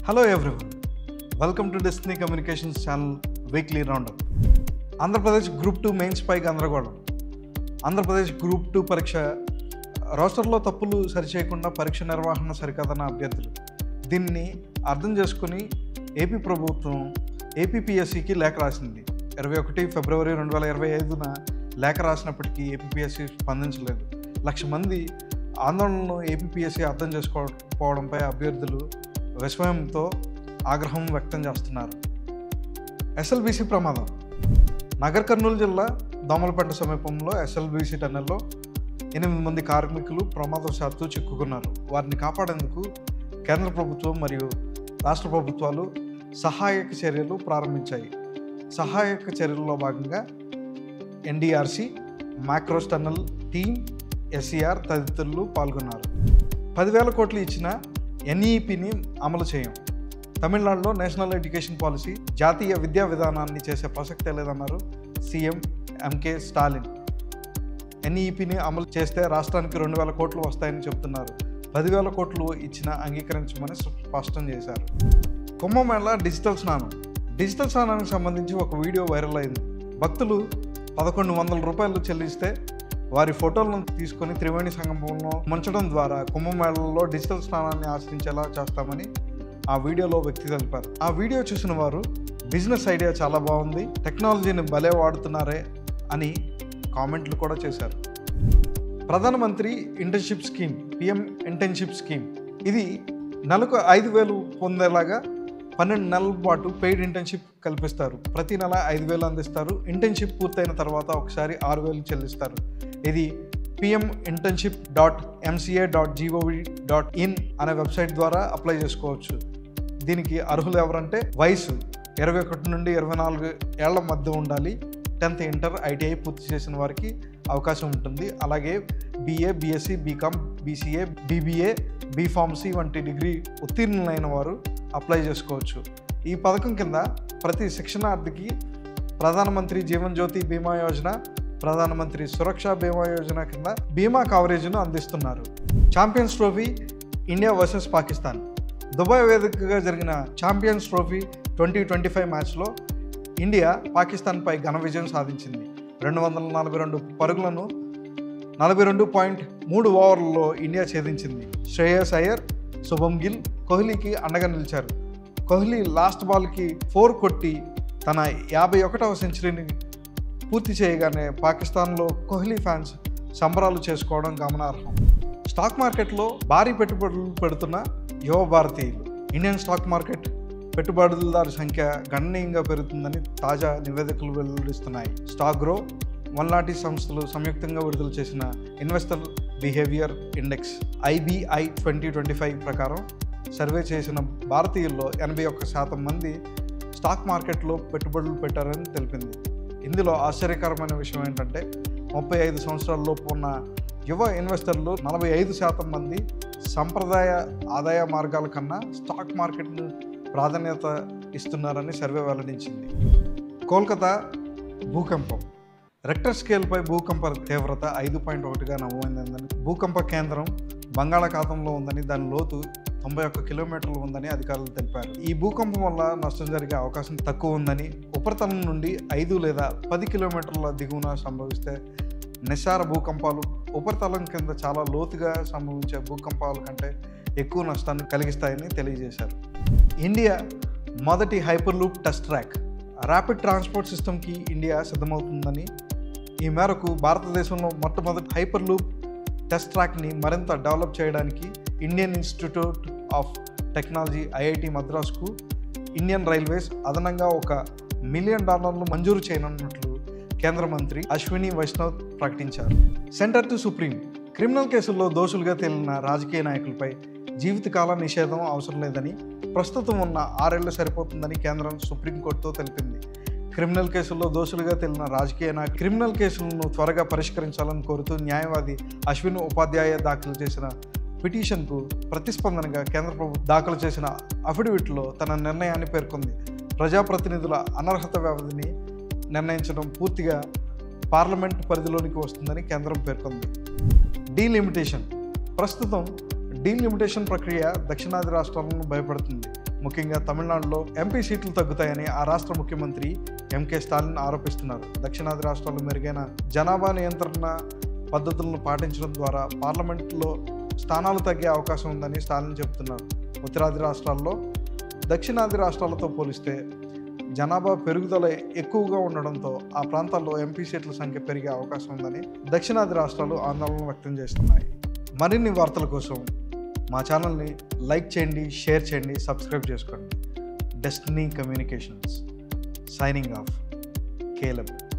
Hello everyone, welcome to Destiny Communications channel weekly roundup. Andhra Pradesh group 2 mains పై గందరగోళం. Andhra Pradesh group 2 పరీక్ష రోస్టర్లో తప్పులు సరిచేయకుండా పరీక్ష నిర్వహణ సరికాదన్న అభ్యర్థులు. దీన్ని అర్థం చేసుకుని ఏపీ ప్రభుత్వం ఏపీపీఎస్సీకి లేఖ రాసింది. 21 ఫిబ్రవరి 2025న లేఖ రాసినప్పటికీ ఏపీపీఎస్సీ స్పందించలేదు. 1,00,000 మంది ఆందోళనను ఏపీపీఎస్సీ అర్థం చేసుకోకపోవడంపై అభ్యర్థులు విస్మయంతో ఆగ్రహం వ్యక్తం చేస్తున్నారు. ఎస్ఎల్బీసీ ప్రమాదం. నగర్ కర్నూలు జిల్లా దోమలపేట సమీపంలో ఎస్ఎల్బీసీ టన్నెల్లో 8 మంది కార్మికులు ప్రమాదవశాత్తు చిక్కుకున్నారు. వారిని కాపాడేందుకు కేంద్ర ప్రభుత్వం మరియు రాష్ట్ర ప్రభుత్వాలు సహాయక చర్యలు ప్రారంభించాయి. సహాయక చర్యల్లో భాగంగా ఎన్డీఆర్సీ, మ్యాక్రోస్ టన్నెల్ టీమ్, ఎస్ఈఆర్ తదితరులు పాల్గొన్నారు. 10,000 కోట్లు ఇచ్చిన ఎన్ఈపిని అమలు చేయం. తమిళనాడులో నేషనల్ ఎడ్యుకేషన్ పాలసీ, జాతీయ విద్యా విధానాన్ని చేసే ప్రసక్తే లేదన్నారు సీఎం ఎంకే స్టాలిన్. ఎన్ఈపిని అమలు చేస్తే రాష్ట్రానికి 2,000 కోట్లు వస్తాయని చెబుతున్నారు. 10,000 కోట్లు ఇచ్చినా అంగీకరించమని స్పష్టం చేశారు. కుంభమేళ డిజిటల్ స్నానం. డిజిటల్ స్నానానికి సంబంధించి ఒక వీడియో వైరల్ అయింది. భక్తులు 1,100 రూపాయలు చెల్లిస్తే వారి ఫోటోలను తీసుకొని త్రివేణి సంగమంలో ముంచడం ద్వారా కుంభమేళలో డిజిటల్ స్నానాన్ని ఆచరించేలా చేస్తామని ఆ వీడియోలో వ్యక్తి తెలిపారు. ఆ వీడియో చూసిన వారు బిజినెస్ ఐడియా చాలా బాగుంది, టెక్నాలజీని భలే వాడుతున్నారే అని కామెంట్లు కూడా చేశారు. ప్రధానమంత్రి internship scheme, PM internship scheme. ఇది నెలకు 5,000 పొందేలాగా 12 నెలల పాటు పెయిడ్ ఇంటర్న్షిప్ కల్పిస్తారు. ప్రతి నెల 5,000 అందిస్తారు. ఇంటర్న్షిప్ పూర్తయిన తర్వాత ఒకసారి 6,000 చెల్లిస్తారు. ఇది pm-internship.mca.gov.in అనే వెబ్సైట్ ద్వారా అప్లై చేసుకోవచ్చు. దీనికి అర్హులు ఎవరంటే వయసు 21 నుండి 24 ఏళ్ల మధ్య ఉండాలి. 10th ఇంటర్, ఐటీఐ పూర్తి చేసిన వారికి అవకాశం ఉంటుంది. అలాగే BA, BSc, BCom, BCA, BBA, B Pharmacy వంటి డిగ్రీ ఉత్తీర్ణులైన వారు అప్లై చేసుకోవచ్చు. ఈ పథకం కింద ప్రతి శిక్షణార్థికి ప్రధానమంత్రి జీవన్ జ్యోతి బీమా యోజన, ప్రధానమంత్రి సురక్ష బీమా యోజన కింద బీమా కవరేజ్ను అందిస్తున్నారు. Champions trophy India versus Pakistan. Dubai వేదికగా జరిగిన ఛాంపియన్స్ ట్రోఫీ 2025 మ్యాచ్లో ఇండియా పాకిస్తాన్పై ఘన విజయం సాధించింది. 242 పరుగులను 42.3 ఓవర్లలో ఇండియా ఛేదించింది. శ్రేయస్ అయ్యర్, శుభం గిల్ కోహ్లీకి అండగా నిలిచారు. కోహ్లీ లాస్ట్ బాల్కి 4 కొట్టి తన 51వ సెంచరీని పూర్తి చేయగానే పాకిస్తాన్లో కోహ్లీ ఫ్యాన్స్ సంబరాలు చేసుకోవడం గమనార్హం. స్టాక్ మార్కెట్లో భారీ పెట్టుబడులు పెడుతున్న యువ భారతీయులు. ఇండియన్ స్టాక్ మార్కెట్ పెట్టుబడుదారు సంఖ్య గణనీయంగా పెరుగుతుందని తాజా నివేదికలు వెల్లడిస్తున్నాయి. స్టాక్ గ్రో, వన్లాంటి సంస్థలు సంయుక్తంగా విడుదల చేసిన ఇన్వెస్టర్ బిహేవియర్ ఇండెక్స్ IBI 2025 ప్రకారం సర్వే చేసిన భారతీయుల్లో 81% మంది స్టాక్ మార్కెట్లో పెట్టుబడులు పెట్టారని తెలిపింది. ఇందులో ఆశ్చర్యకరమైన విషయం ఏంటంటే 35 సంవత్సరాలలోపు ఉన్న యువ ఇన్వెస్టర్లు 45% మంది సంప్రదాయ ఆదాయ మార్గాల కన్నా స్టాక్ మార్కెట్ను ప్రాధాన్యత ఇస్తున్నారని సర్వే వెల్లడించింది. కోల్కతా భూకంపం. రెక్టర్ స్కేల్పై భూకంప తీవ్రత 5.1గా నమోదైందని, భూకంప కేంద్రం బంగాళాఖాతంలో ఉందని, దాని లోతు 91 కిలోమీటర్లు ఉందని అధికారులు తెలిపారు. ఈ భూకంపం వల్ల నష్టం జరిగే అవకాశం తక్కువ ఉందని, ఉపరితలం నుండి 5 లేదా 10 కిలోమీటర్ల దిగువన సంభవిస్తే నిస్సార భూకంపాలు ఉపరితలం కింద చాలా లోతుగా సంభవించే భూకంపాల కంటే ఎక్కువ నష్టాన్ని కలిగిస్తాయని తెలియజేశారు. ఇండియా మొదటి Hyperloop test track. Rapid transport సిస్టమ్కి ఇండియా సిద్ధమవుతుందని, ఈ మేరకు భారతదేశంలో మొట్టమొదటి హైపర్లూప్ టెస్ట్ ట్రాక్ని మరింత డెవలప్ చేయడానికి Indian institute of technology IIT మద్రాసుకు ఇండియన్ రైల్వేస్ అదనంగా $1 మిలియన్ మంజూరు చేయనున్నట్లు కేంద్ర మంత్రి అశ్విని వైష్ణవ్ ప్రకటించారు. Centre to supreme. క్రిమినల్ కేసుల్లో దోషులుగా తేలిన రాజకీయ నాయకులపై జీవితకాల నిషేధం అవసరం లేదని, ప్రస్తుతం ఉన్న 6 ఏళ్లు సరిపోతుందని కేంద్రం సుప్రీంకోర్టుతో తెలిపింది. క్రిమినల్ కేసుల్లో దోషులుగా తేలిన రాజకీయ నాయకులు క్రిమినల్ కేసులను త్వరగా పరిష్కరించాలని కోరుతూ న్యాయవాది అశ్విన్ ఉపాధ్యాయ దాఖలు చేసిన పిటిషన్కు ప్రతిస్పందనగా కేంద్ర ప్రభుత్వం దాఖలు చేసిన అఫిడవిట్లో తన నిర్ణయాన్ని పేర్కొంది. ప్రజాప్రతినిధుల అనర్హత వ్యవధిని నిర్ణయించడం పూర్తిగా పార్లమెంట్ పరిధిలోనికి వస్తుందని కేంద్రం పేర్కొంది. డీలిమిటేషన్. ప్రస్తుతం డీలిమిటేషన్ ప్రక్రియ దక్షిణాది రాష్ట్రాలను భయపడుతుంది. ముఖ్యంగా తమిళనాడులో ఎంపీ సీట్లు తగ్గుతాయని ఆ రాష్ట్ర ముఖ్యమంత్రి ఎంకే స్టాలిన్ ఆరోపిస్తున్నారు. దక్షిణాది రాష్ట్రాల్లో మెరుగైన జనాభా నియంత్రణ పద్ధతులను పాటించడం ద్వారా పార్లమెంట్లో స్థానాలు తగ్గే అవకాశం ఉందని స్టాలిన్ చెబుతున్నారు. ఉత్తరాది రాష్ట్రాల్లో దక్షిణాది రాష్ట్రాలతో పోలిస్తే జనాభా పెరుగుదల ఎక్కువగా ఉండడంతో ఆ ప్రాంతాల్లో ఎంపీ సీట్ల సంఖ్య పెరిగే అవకాశం ఉందని దక్షిణాది రాష్ట్రాలు ఆందోళన వ్యక్తం చేస్తున్నాయి. మరిన్ని వార్తల కోసం మా ఛానల్ని లైక్ చేయండి, షేర్ చేయండి, సబ్స్క్రైబ్ చేసుకోండి. Destiny communications signing off. కేలబ్.